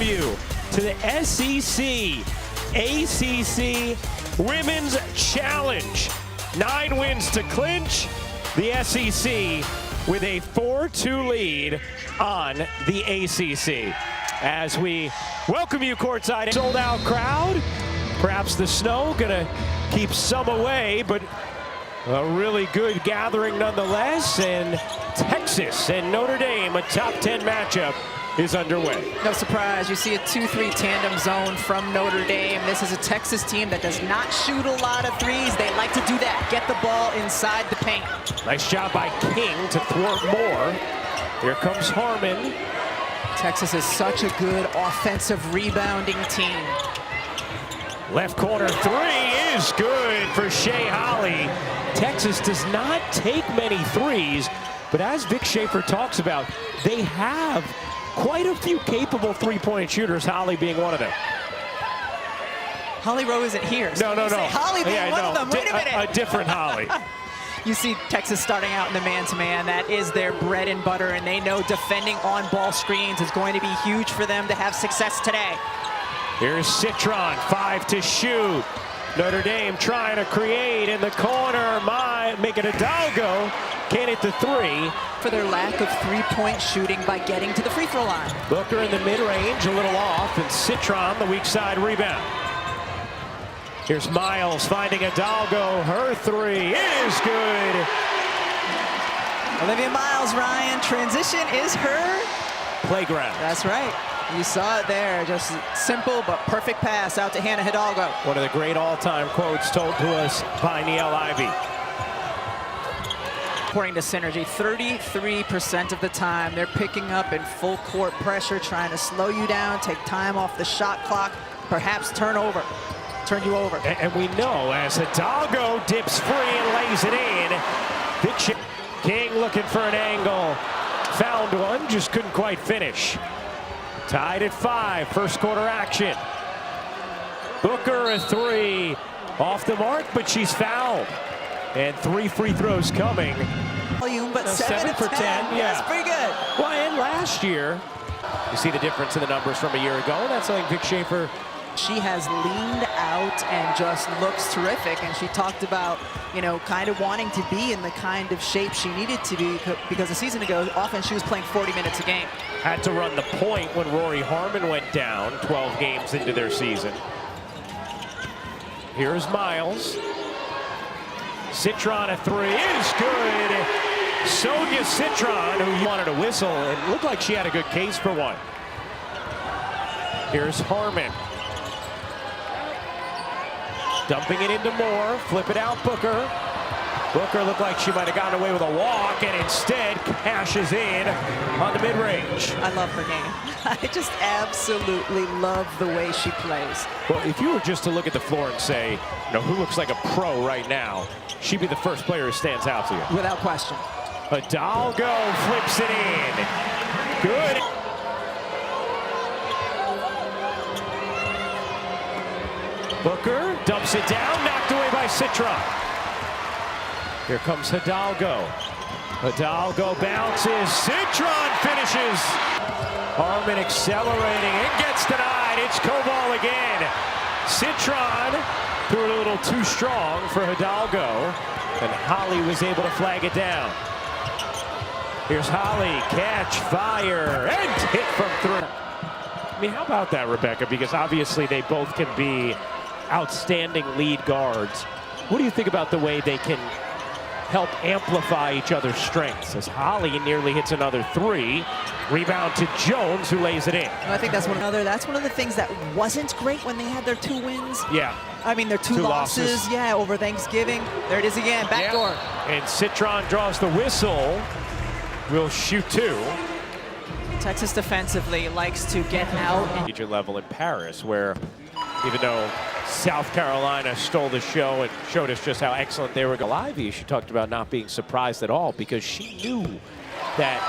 welcome you to the SEC ACC Women's Challenge. 9 wins to clinch the SEC with a 4-2 lead on the ACC. As we welcome you courtside, sold out crowd. Perhaps the snow gonna keep some away, but a really good gathering nonetheless. And Texas and Notre Dame, a top 10 matchup, is underway. No surprise, you see a 2-3 tandem zone from Notre Dame. This is a Texas team that does not shoot a lot of threes. They like to do that, get the ball inside the paint. Nice job by King to thwart Moore. Here comes Harmon. Texas is such a good offensive rebounding team. Left corner three is good for Shea Holly. Texas does not take many threes, but as Vic Schaefer talks about, they have quite a few capable three-point shooters, Holly being one of them. Holly Rowe isn't here. So no. Holly being one of them. Wait a minute. A different Holly. You see Texas starting out in the man-to-man. That is their bread and butter, and they know defending on-ball screens is going to be huge for them to have success today. Here's Citron, 5 to shoot. Notre Dame trying to create in the corner. Making a Hidalgo. Can't hit the three. For their lack of three-point shooting by getting to the free throw line. Booker in the mid-range, a little off, and Citron the weak side rebound. Here's Miles finding Hidalgo. Her three is good. Olivia Miles, Ryan, transition is her playground. That's right. You saw it there. Just simple but perfect pass out to Hannah Hidalgo. One of the great all-time quotes told to us by Neil Ivey. According to Synergy, 33% of the time they're picking up in full court pressure, trying to slow you down, take time off the shot clock, perhaps turn you over. And we know as Hidalgo dips free and lays it in. King looking for an angle. Found one, just couldn't quite finish. Tied at 5, first quarter action. Booker a three. Off the mark, but she's fouled. And 3 free throws coming. Volume, but 7 for 10. Yeah, that's pretty good. Well, and last year, you see the difference in the numbers from a year ago. That's something Vic Schaefer. She has leaned out and just looks terrific. And she talked about, you know, kind of wanting to be in the kind of shape she needed to be, because a season ago, often she was playing 40 minutes a game. Had to run the point when Rory Harmon went down 12 games into their season. Here's Miles. Citron a three is good. Sonia Citron, who wanted a whistle, and looked like she had a good case for one. Here's Harmon. Dumping it into Moore, flip it out Booker. Booker looked like she might have gotten away with a walk, and instead cashes in on the mid-range. I love her game. I just absolutely love the way she plays. Well, if you were just to look at the floor and say, you know, who looks like a pro right now, she'd be the first player who stands out to you. Without question. Hidalgo flips it in. Good. Booker dumps it down, knocked away by Citron. Here comes Hidalgo. Hidalgo bounces. Citron finishes. Harmon accelerating. It gets denied. It's Koval again. Citron threw it a little too strong for Hidalgo, and Holly was able to flag it down. Here's Holly. Catch, fire, and hit from 3. I mean, how about that, Rebecca? Because obviously they both can be outstanding lead guards. What do you think about the way they can help amplify each other's strengths? As Holly nearly hits another 3. Rebound to Jones, who lays it in. I think that's one of the things that wasn't great when they had their 2 wins. Yeah. I mean, their two losses. Yeah, over Thanksgiving. There it is again, backdoor. And Citron draws the whistle. Will shoot 2. Texas defensively likes to get out. Major level in Paris, where even though South Carolina stole the show and showed us just how excellent they were. Ivy, she talked about not being surprised at all because she knew that.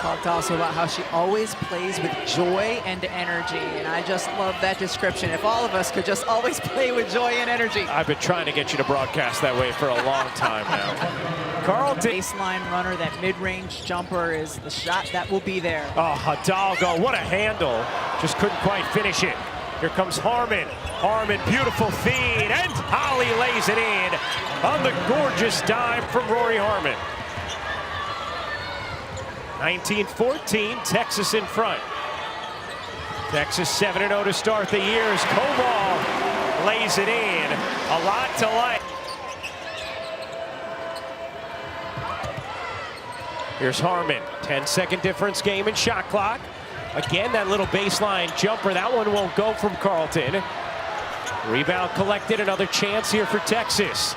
Talked also about how she always plays with joy and energy, and I just love that description. If all of us could just always play with joy and energy. I've been trying to get you to broadcast that way for a long time now. Carleton. Baseline runner, that mid-range jumper is the shot that will be there. Oh, Hidalgo, what a handle. Just couldn't quite finish it. Here comes Harmon. Harmon, beautiful feed, and Holly lays it in on the gorgeous dime from Rory Harmon. 19-14, Texas in front. Texas 7-0 to start the year as Koval lays it in. A lot to like. Here's Harmon, 10-second difference game in shot clock. Again, that little baseline jumper, that one won't go from Carleton. Rebound collected, another chance here for Texas.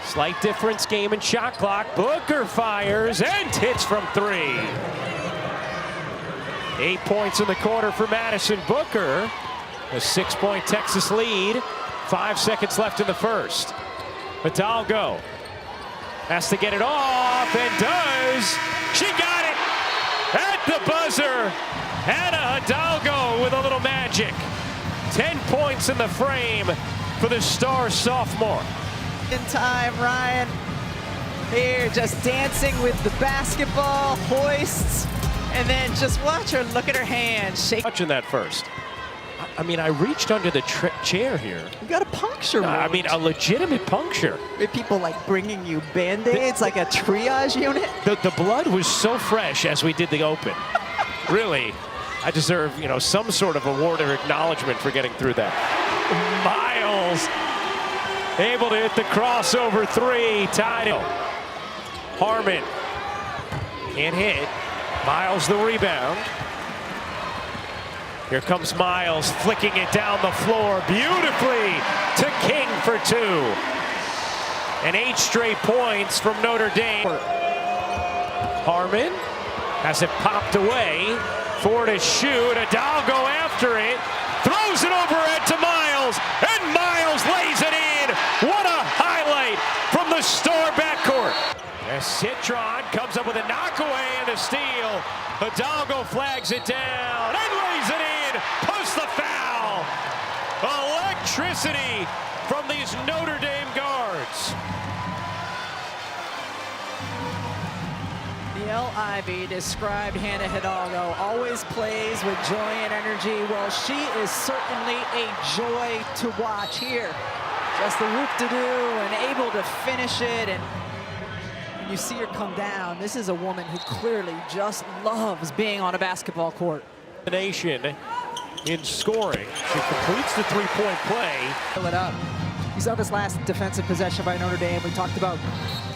Slight difference game in shot clock. Booker fires and hits from 3. 8 points in the quarter for Madison Booker. A 6-point Texas lead. 5 seconds left in the first. Hidalgo has to get it off and does. She got it at the buzzer. Hannah Hidalgo with a little magic. 10 points in the frame for the star sophomore. In time, Ryan. Here, just dancing with the basketball, hoists, and then just watch her look at her hands, shake. Touching that first. I mean, I reached under the chair here. You got a puncture wound. I mean, a legitimate puncture. With people like bringing you Band-Aids, like a triage unit. The blood was so fresh as we did the open. Really, I deserve, some sort of award or acknowledgement for getting through that. Miles able to hit the crossover 3, tied it. Harmon can't hit. Miles the rebound. Here comes Miles, flicking it down the floor beautifully to King for 2. And 8 straight points from Notre Dame. Harmon has it popped away. 4 to shoot. Hidalgo after it. Throws it overhead to Miles. And Miles lays it in. What a highlight from the star backcourt. As Citron comes up with a knockaway and a steal. Hidalgo flags it down and lays it in. Post the foul. Electricity from these Notre Dame guards. Neil Ivey described Hannah Hidalgo, always plays with joy and energy. Well, she is certainly a joy to watch here. Just the whoop-de-doo and able to finish it. And you see her come down. This is a woman who clearly just loves being on a basketball court. Nation in scoring. She completes the three-point play. Fill it up. You saw this last defensive possession by Notre Dame. We talked about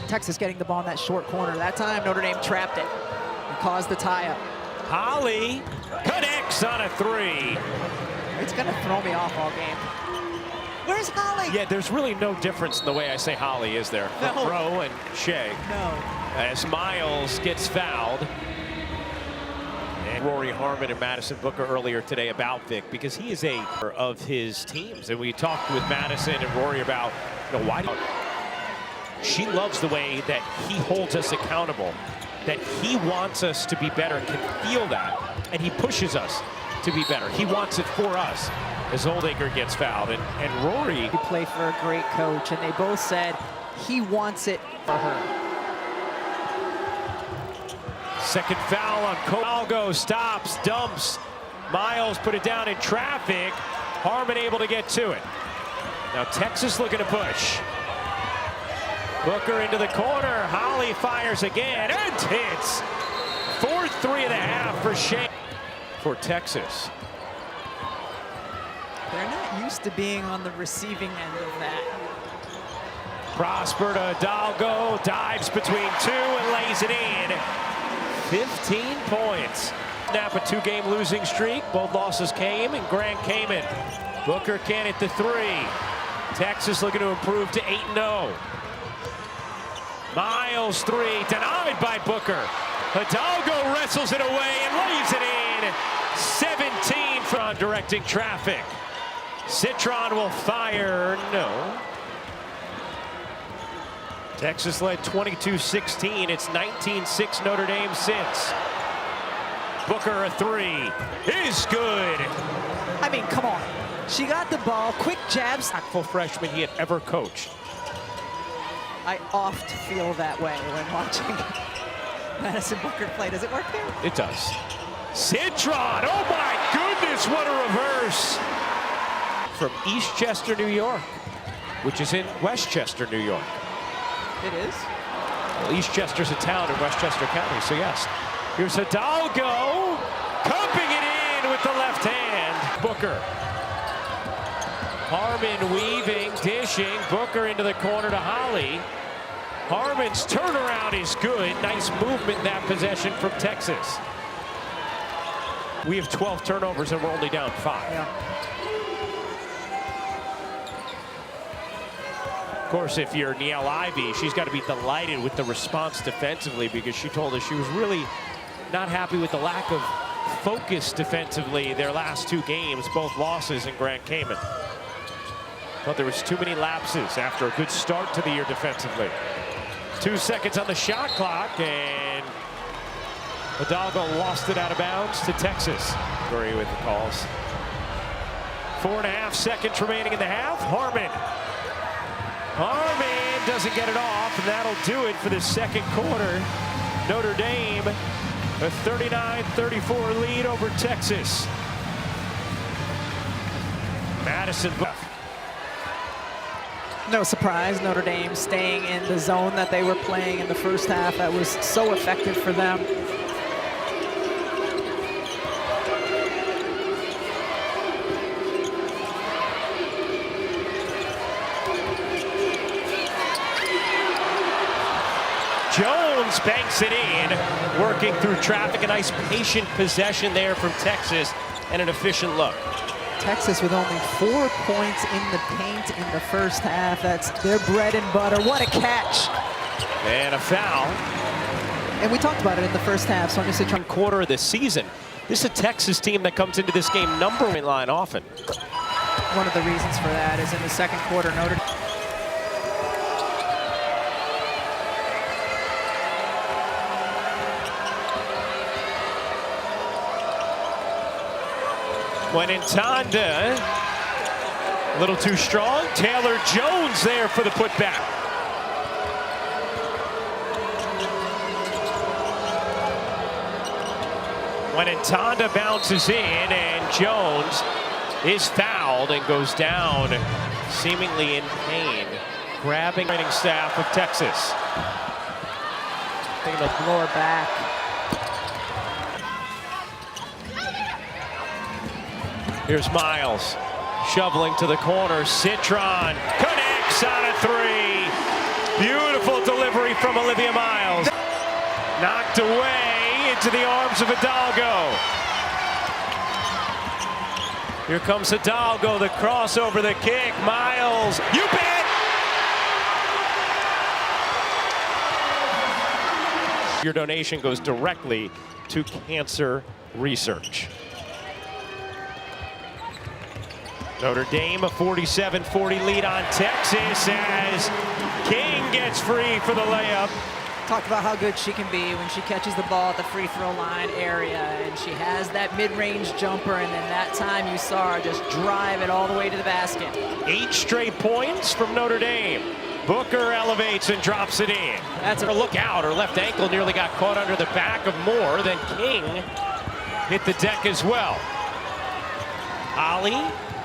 Texas getting the ball in that short corner. That time, Notre Dame trapped it and caused the tie-up. Holly connects on a 3. It's going to throw me off all game. Where's Holly? Yeah, there's really no difference in the way I say Holly, is there? No. Rowe and Shea. No. As Miles gets fouled. And Rory Harmon and Madison Booker earlier today about Vic, because he is a of his teams. And we talked with Madison and Rory about, why she loves the way that he holds us accountable, that he wants us to be better, can feel that, and he pushes us to be better. He wants it for us. As Oldacre gets fouled, and Rory. You play for a great coach, and they both said he wants it for her. Second foul on Hidalgo, stops, dumps. Miles put it down in traffic. Harmon able to get to it. Now Texas looking to push. Booker into the corner. Holly fires again and hits. 4 3.5 for Shea for Texas. They're not used to being on the receiving end of that. Prosper to Hidalgo, dives between 2 and lays it in. 15 points. Snap a 2-game losing streak. Both losses came in Grand Cayman. Booker can't hit the 3. Texas looking to improve to 8-0. Miles 3, denied by Booker. Hidalgo wrestles it away and lays it in. 17 from directing traffic. Citron will fire, no. Texas led 22-16. It's 19-6 Notre Dame since. Booker a 3 is good. I mean, come on. She got the ball, quick jabs. Full freshman he had ever coached. I oft feel that way when watching Madison Booker play. Does it work there? It does. Citron, oh my goodness, what a reverse. From Eastchester, New York, which is in Westchester, New York. It is? Well, Eastchester's a town in Westchester County, so yes. Here's Hidalgo, cupping it in with the left hand. Booker. Harmon weaving, dishing. Booker into the corner to Holly. Harmon's turnaround is good. Nice movement in that possession from Texas. We have 12 turnovers and we're only down 5. Yeah. Of course, if you're Niele Ivey, she's got to be delighted with the response defensively, because she told us she was really not happy with the lack of focus defensively their last 2 games, both losses in Grand Cayman. But there was too many lapses after a good start to the year defensively. 2 seconds on the shot clock, and Hidalgo lost it out of bounds to Texas. Agree with the calls. 4.5 seconds remaining in the half. Harmon doesn't get it off, and that'll do it for the second quarter. Notre Dame, a 39-34 lead over Texas. Madison. No surprise, Notre Dame staying in the zone that they were playing in the first half. That was so effective for them. Jones banks it in, working through traffic. A nice patient possession there from Texas, and an efficient look. Texas with only 4 points in the paint in the first half. That's their bread and butter. What a catch. And a foul. And we talked about it in the first half, so I'm just trying. Quarter of the season. This is a Texas team that comes into this game number one line often. One of the reasons for that is in the second quarter, Notre Dame. When Intanda, a little too strong. Taylor Jones there for the putback. When Intanda bounces in, and Jones is fouled and goes down seemingly in pain. Grabbing the staff of Texas. They're going to blow her back. Here's Miles, shoveling to the corner. Citron connects on a 3. Beautiful delivery from Olivia Miles. Knocked away into the arms of Hidalgo. Here comes Hidalgo, the crossover, the kick. Miles, you bet! Your donation goes directly to cancer research. Notre Dame a 47-40 lead on Texas as King gets free for the layup. Talked about how good she can be when she catches the ball at the free throw line area, and she has that mid-range jumper, and then that time you saw her just drive it all the way to the basket. 8 straight points from Notre Dame. Booker elevates and drops it in. That's a look out. Her left ankle nearly got caught under the back of Moore. Then King hit the deck as well. Holly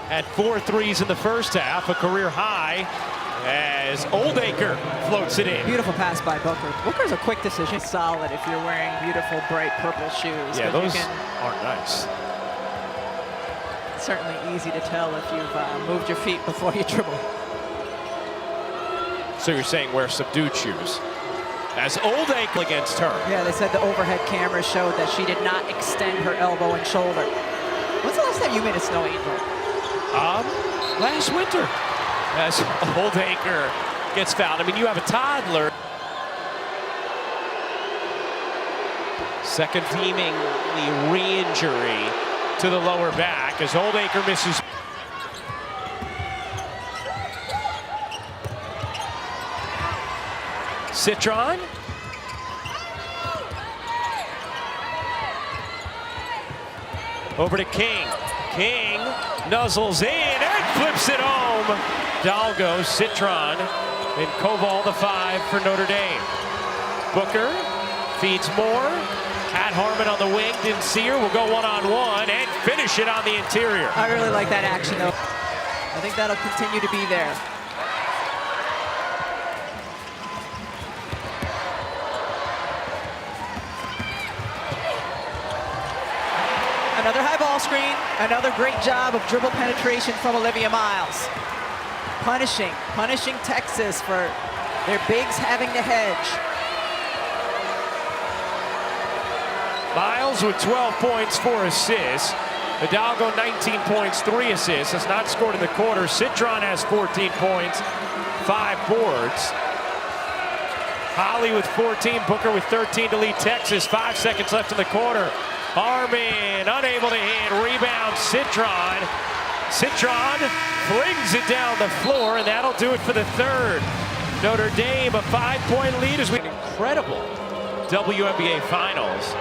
had 4 threes in the first half, a career high, as Oldacre floats it in. Beautiful pass by Booker. Booker's a quick decision. Solid if you're wearing beautiful bright purple shoes. Yeah, those are nice. It's certainly easy to tell if you've moved your feet before you dribble. So you're saying wear subdued shoes. As Oldacre against her. Yeah, they said the overhead camera showed that she did not extend her elbow and shoulder. When's the last time you made a snow angel? Last winter, as Oldacre gets fouled. I mean, you have a toddler. Second seemingly re-injury to the lower back as Oldacre misses. Citron. Over to King. King nuzzles in and flips it home. Hidalgo, Citron And Koval the 5 for Notre Dame. Booker feeds Moore. At Harmon on the wing, didn't see her, will go one-on-one and finish it on the interior. I really like that action, though. I think that'll continue to be there. Another high ball screen, another great job of dribble penetration from Olivia Miles. Punishing Texas for their bigs having to hedge. Miles with 12 points, 4 assists. Hidalgo 19 points, 3 assists. Has not scored in the quarter. Citron has 14 points, 5 boards. Holly with 14, Booker with 13 to lead Texas. 5 seconds left in the quarter. Harmon unable to hit, rebound Citron. Citron flings it down the floor, and that'll do it for the third. Notre Dame a 5-point lead as we incredible WNBA Finals.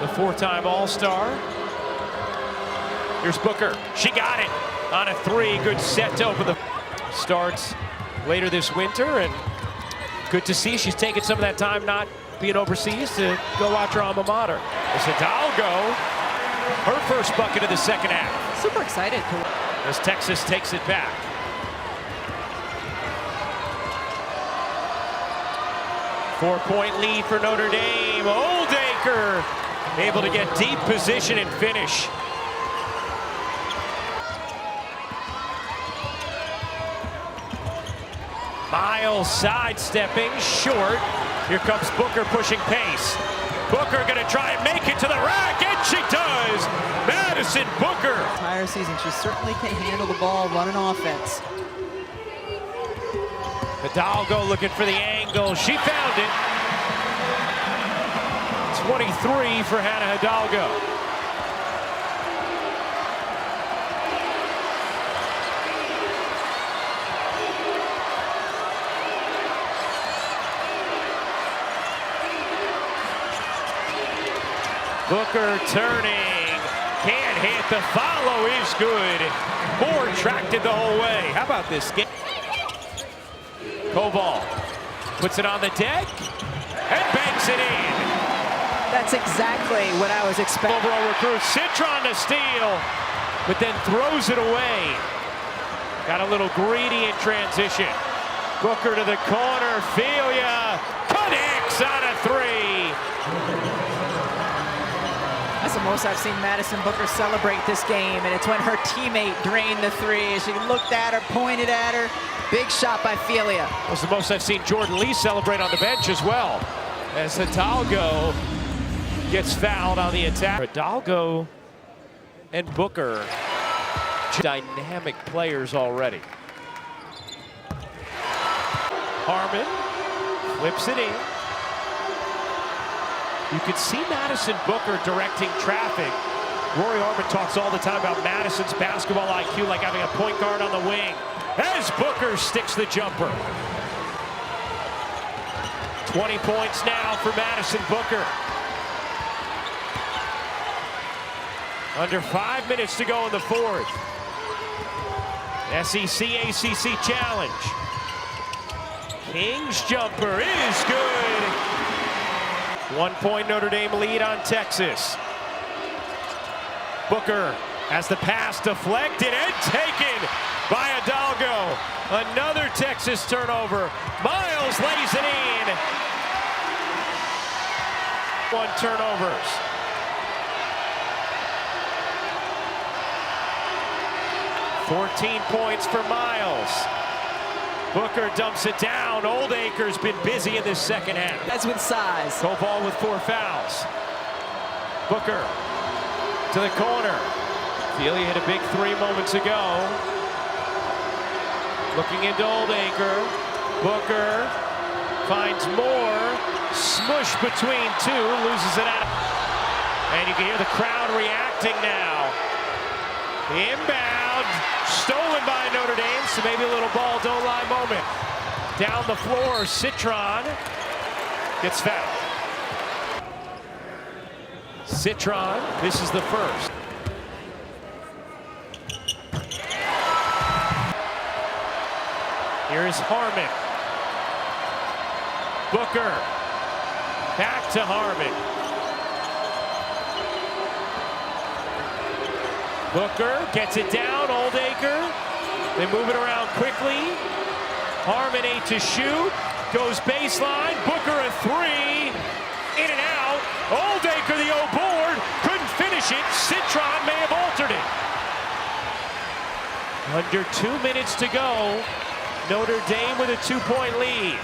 The 4-time All-Star. Here's Booker. She got it on a 3. Good set to open the. Starts later this winter, and good to see she's taking some of that time not being overseas to go watch her alma mater. As Hidalgo, her first bucket of the second half. Super excited. As Texas takes it back. Four-point lead for Notre Dame. Oldacre able to get deep position and finish. Miles sidestepping, short. Here comes Booker pushing pace. Booker gonna try and make it to the rack, and she does! Madison Booker! Entire season, she certainly can handle the ball, run an offense. Hidalgo looking for the angle. She found it. 23 for Hannah Hidalgo. Booker turning. Can't hit. The follow is good. Moore tracked it the whole way. How about this game? Koval puts it on the deck and banks it in. That's exactly what I was expecting. Overall recruit, Citron to steal, but then throws it away. Got a little greedy in transition. Booker to the corner, Filia connects on a 3. That's the most I've seen Madison Booker celebrate this game, and it's when her teammate drained the 3. She looked at her, pointed at her. Big shot by Filia. Was the most I've seen Jordan Lee celebrate on the bench as well. As Hidalgo gets fouled on the attack. Hidalgo and Booker, dynamic players already. Harmon flips it in. You could see Madison Booker directing traffic. Rory Harmon talks all the time about Madison's basketball IQ, like having a point guard on the wing. As Booker sticks the jumper. 20 points now for Madison Booker. Under 5 minutes to go in the fourth. SEC ACC challenge. King's jumper is good. 1 point Notre Dame lead on Texas. Booker has the pass deflected and taken by Hidalgo. Another Texas turnover. Miles lays it in. 1 turnovers. $14 points for Miles. Booker dumps it down. Oldacre's been busy in this second half. That's with size. Koval with 4 fouls. Booker to the corner. Filia hit a big 3 moments ago. Looking into Oldacre. Booker finds Moore. Smush between 2. Loses it out. And you can hear the crowd reacting now. Inbound. Stolen by Notre Dame. So maybe a little ball don't lie moment. Down the floor. Citron gets fouled. Citron. This is the first. Here is Harmon. Booker. Back to Harmon. Booker gets it down. Oldacre. They move it around quickly. Harmon 8 to shoot. Goes baseline. Booker a 3. In and out. Oldacre the O board. Couldn't finish it. Citron may have altered it. Under 2 minutes to go. Notre Dame with a 2-point lead.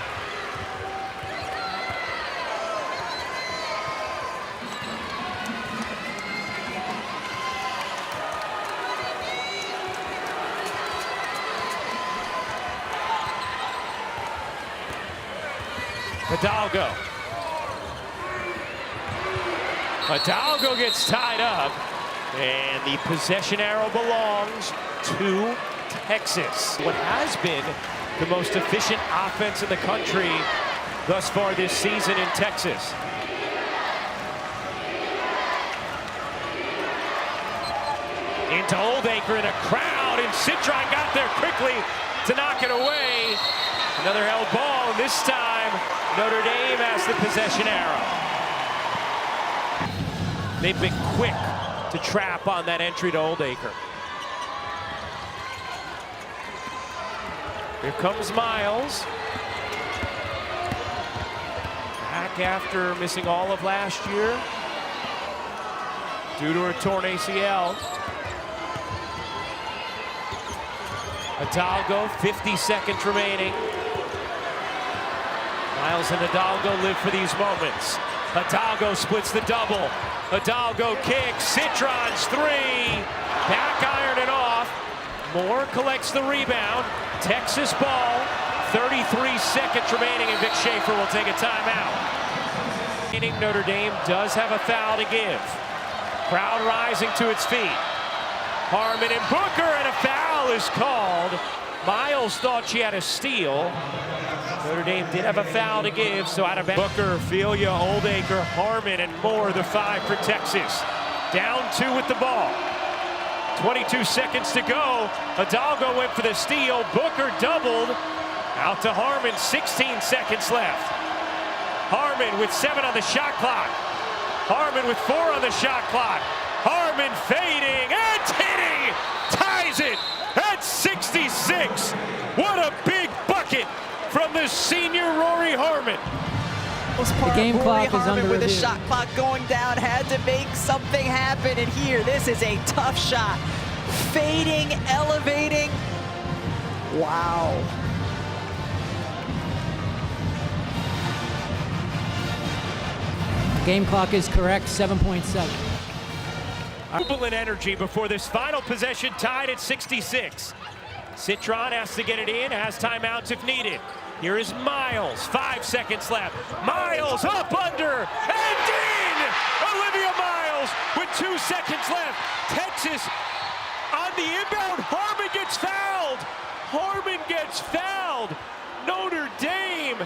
Hidalgo. Hidalgo gets tied up, and the possession arrow belongs to Texas. What has been the most efficient offense in the country thus far this season in Texas. Into Oldacre in a crowd, and Citron got there quickly to knock it away. Another held ball, and this time Notre Dame has the possession arrow. They've been quick to trap on that entry to Oldacre. Here comes Miles. Back after missing all of last year due to a torn ACL. Hidalgo, 50 seconds remaining. Miles and Hidalgo live for these moments. Hidalgo splits the double. Hidalgo kicks. Citron's 3. Back iron it off. Moore collects the rebound. Texas ball. 33 seconds remaining, and Vic Schaefer will take a timeout. Notre Dame does have a foul to give. Crowd rising to its feet. Harmon and Booker, and a foul is called. Miles thought she had a steal. Notre Dame did have a foul to give, so out of bounds. Booker, Filia, Oldacre, Harmon, and Moore, the 5 for Texas. Down 2 with the ball. 22 seconds to go. Hidalgo went for the steal. Booker doubled. Out to Harmon, 16 seconds left. Harmon with 7 on the shot clock. Harmon with 4 on the shot clock. Harmon fading and hitting. Ties it at 66. What a big bucket from the senior Rory Harmon. The game clock is under with the shot clock going down, had to make something happen, and here, this is a tough shot. Fading, elevating. Wow. Game clock is correct, 7.7. Jubilant energy before this final possession, tied at 66. Citron has to get it in, has timeouts if needed. Here is Miles, 5 seconds left. Miles up under and in! Olivia Miles with 2 seconds left. Texas on the inbound. Harmon gets fouled. Harmon gets fouled. Notre Dame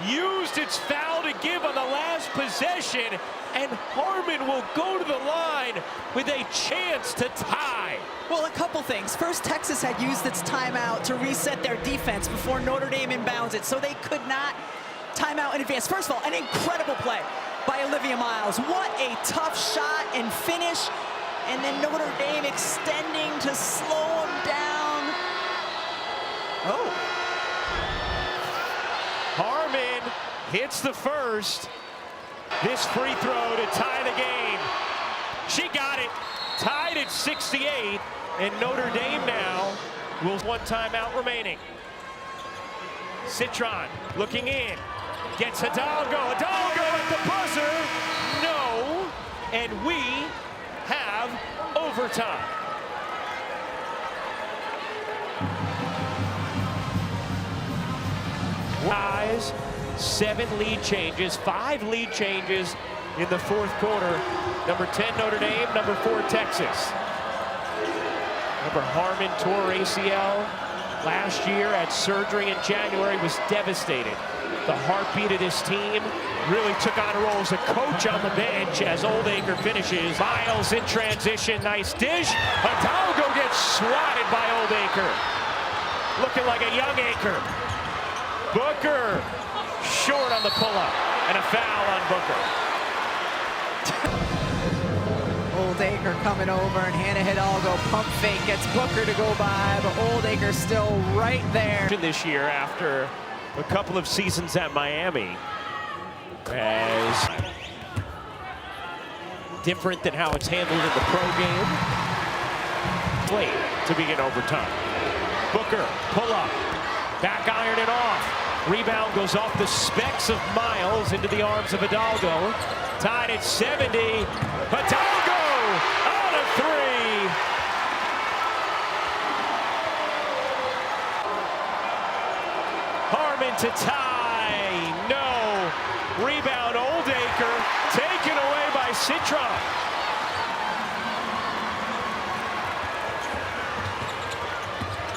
used its foul to give on the last possession, and Harmon will go to the line with a chance to tie. Well, a couple things. First, Texas had used its timeout to reset their defense before Notre Dame inbounds it, so they could not timeout in advance. First of all, an incredible play by Olivia Miles. What a tough shot and finish, and then Notre Dame extending to slow them down. Oh. Harmon hits the first. This free throw to tie the game. She got it. Tied at 68, and Notre Dame now will 1 timeout remaining. Citron looking in. Gets Hidalgo. Hidalgo at the buzzer. No. And we have overtime. Guys, 7 lead changes, 5 lead changes in the 4th quarter. Number 10, Notre Dame. Number 4, Texas. Remember, Harmon tore ACL last year, had surgery in January, was devastated. The heartbeat of this team really took on a role as a coach on the bench as Oldacre finishes. Miles in transition, nice dish. Hidalgo gets swatted by Oldacre. Looking like a young Acre. Booker Short on the pull-up, and a foul on Booker. Oldacre coming over, and Hannah Hidalgo pump fake, gets Booker to go by, but Oldacre still right there. This year, after a couple of seasons at Miami, as different than how it's handled in the pro game. Late to begin overtime. Booker, pull up, back iron it off. Rebound goes off the specs of Miles into the arms of Hidalgo. Tied at 70. Hidalgo out of three. Harmon to tie. No. Rebound Oldacre. Taken away by Citron.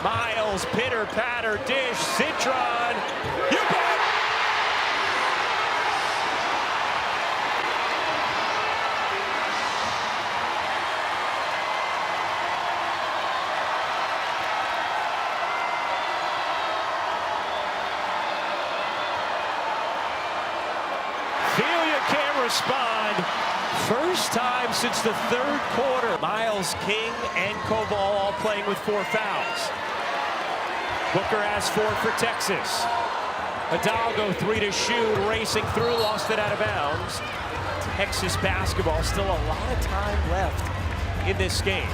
Miles, pitter patter dish. Citron. You bet. Filia can't respond. First time since the third quarter. Miles, King, and Koval all playing with 4 fouls. Booker has 4 for Texas. Hidalgo 3 to shoot, racing through, lost it out of bounds. Texas basketball, still a lot of time left in this game.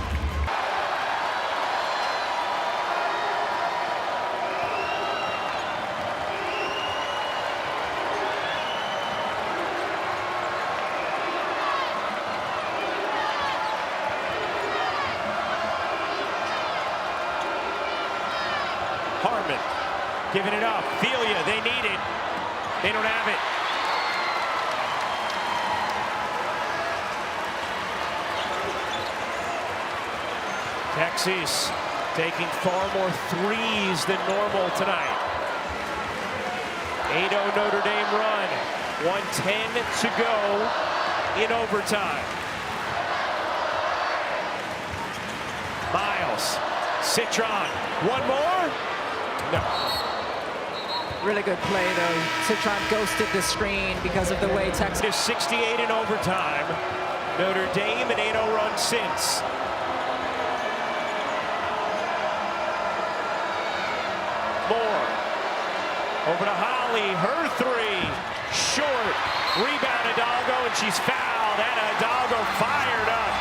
Harmon giving it up. Filia, they need it. They don't have it. Texas taking far more threes than normal tonight. 8-0 Notre Dame run. 1:10 to go in overtime. Miles, Citron, one more? No. Really good play, though. Citron ghosted the screen because of the way Texas... It's 68 in overtime. Notre Dame an 8-0 run since. Moore. Over to Holly. Her 3. Short. Rebound Hidalgo, and she's fouled. Anna Hidalgo fired up.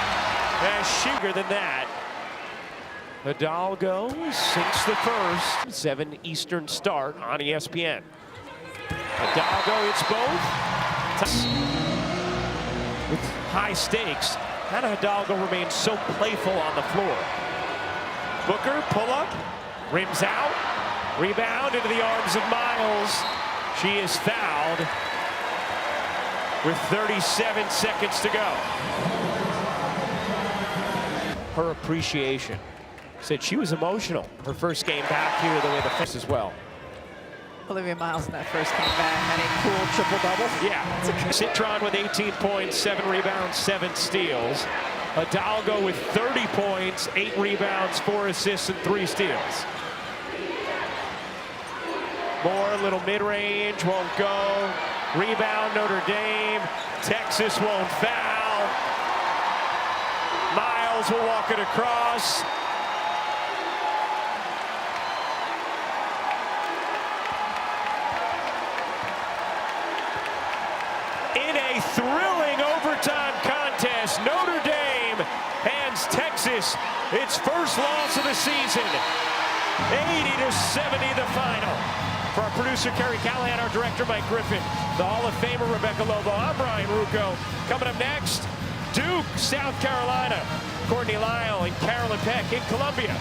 And shooter than that. Hidalgo since the first. 7 Eastern start on ESPN. Hidalgo hits both. With high stakes, Anna Hidalgo remains so playful on the floor. Booker, pull up, rims out, rebound into the arms of Miles. She is fouled with 37 seconds to go. Her appreciation. Said she was emotional. Her first game back here, the way the first as well. Olivia Miles in that first game back had a cool triple-double. Yeah. Citron with 18 points, 7 rebounds, 7 steals. Hidalgo with 30 points, 8 rebounds, 4 assists, and 3 steals. Moore, little mid-range, won't go. Rebound, Notre Dame. Texas won't foul. Miles will walk it across. In a thrilling overtime contest, Notre Dame hands Texas its first loss of the season. 80-70 the final. For our producer, Kerry Callahan, our director, Mike Griffin, the Hall of Famer, Rebecca Lobo, I'm Brian Rucco. Coming up next, Duke, South Carolina. Courtney Lyle and Carolyn Peck in Columbia.